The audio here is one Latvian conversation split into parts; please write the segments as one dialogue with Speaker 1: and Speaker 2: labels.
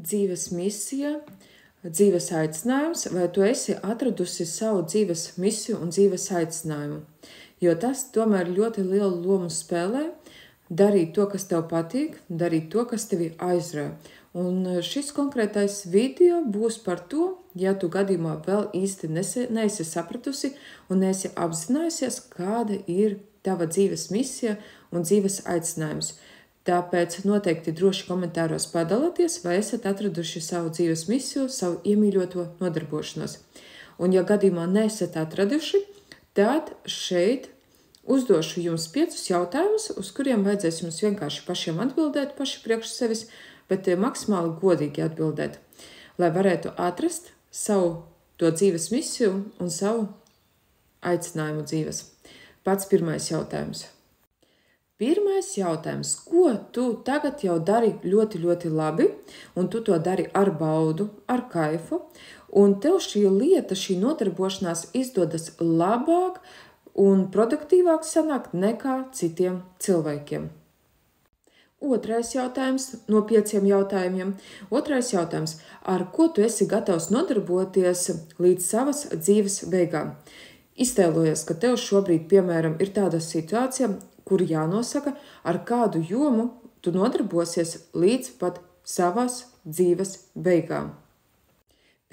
Speaker 1: Dzīves misija, dzīves aicinājums, vai tu esi atradusi savu dzīves misiju un dzīves aicinājumu? Jo tas tomēr ļoti lielu lomu spēlē darīt to, kas tev patīk, darīt to, kas tevi aizrauja. Un šis konkrētais video būs par to, ja tu gadījumā vēl īsti neesi sapratusi un neesi apzinājusies, kāda ir tava dzīves misija un dzīves aicinājums. Tāpēc noteikti droši komentāros padalieties, vai esat atraduši savu dzīves misiju, savu iemīļoto nodarbošanos. Un ja gadījumā neesat atraduši, tad šeit uzdošu jums 5 jautājumus, uz kuriem vajadzēs jums vienkārši pašiem atbildēt, paši priekš sevis, bet maksimāli godīgi atbildēt, lai varētu atrast savu to dzīves misiju un savu aicinājumu dzīves. Pats pirmais jautājums. Pirmais jautājums, ko tu tagad jau dari ļoti, ļoti labi, un tu to dari ar baudu, ar kaifu, un tev šī lieta, šī nodarbošanās izdodas labāk un produktīvāk sanākt nekā citiem cilvēkiem. Otrais jautājums no 5 jautājumiem. Otrais jautājums, ar ko tu esi gatavs nodarboties līdz savas dzīves beigām? Iztēlojies, ka tev šobrīd, piemēram, ir tāda situācija, kur jānosaka, ar kādu jomu tu nodarbosies līdz pat savas dzīves beigām.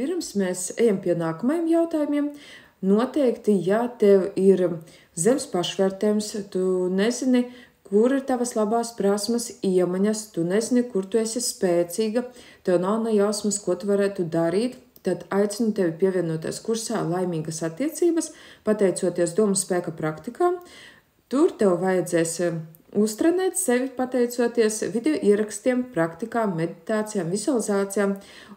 Speaker 1: Pirms mēs ejam pie nākamajiem jautājumiem, noteikti, ja tev ir zemes pašvērtējums, tu nezini, kur ir tavas labās prasmes, iemaņas, tu nezini, kur tu esi spēcīga, tev nav nejausmas, ko tu varētu darīt, tad aicinu tevi pievienoties kursā Laimīgas attiecības, pateicoties domu spēka praktikām. Tur tev vajadzēs uztrenēt sevi, pateicoties video ierakstiem, praktikām, meditācijām, vizualizācijām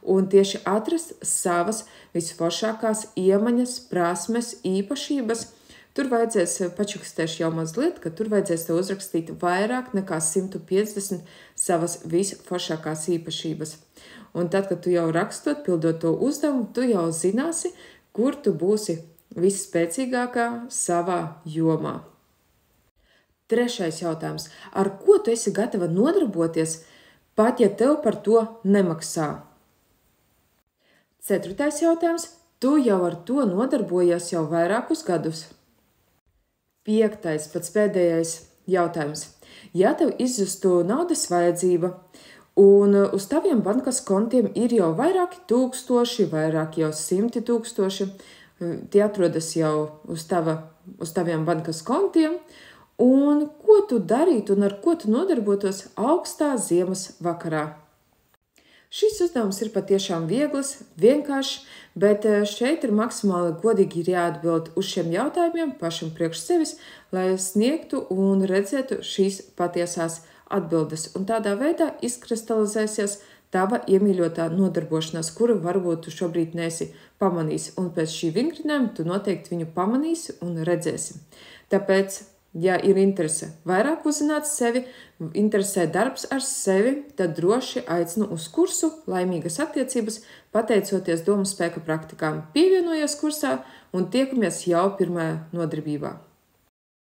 Speaker 1: un tieši atrast savas visforšākās iemaņas, prasmes, īpašības. Tur vajadzēs, pačukstēšu jau mazliet, ka tur vajadzēs tev uzrakstīt vairāk nekā 150 savas visforšākās īpašības. Un tad, kad tu jau rakstot, pildot to uzdevumu, tu jau zināsi, kur tu būsi visspēcīgākā savā jomā. Trešais jautājums. Ar ko tu esi gatava nodarboties, pat ja tev par to nemaksā? Ceturtais jautājums. Tu jau ar to nodarbojies jau vairākus gadus. Piektais, pats pēdējais jautājums. Ja tev izjustu naudas vajadzība un uz taviem bankas kontiem ir jau vairāki tūkstoši, vairāk jau 100 000, tie atrodas jau uz taviem bankas kontiem, un ko tu darītu un ar ko tu nodarbotos augstā ziemas vakarā? Šis uzdevums ir patiešām viegls, vienkāršs, bet šeit ir maksimāli godīgi jāatbild uz šiem jautājumiem pašam priekš sevis, lai sniegtu un redzētu šīs patiesās atbildes. Un tādā veidā izkristalizēsies tava iemīļotā nodarbošanās, kuru varbūt tu šobrīd neesi pamanījis. Un pēc šī vingrinājuma tu noteikti viņu pamanīsi un redzēsi. Tāpēc, ja ir interese vairāk uzzināt sevi, interesē darbs ar sevi, tad droši aicinu uz kursu Laimīgas attiecības, pateicoties domu spēka praktikām. Pievienojies kursā un tiekamies jau pirmajā nodarbībā.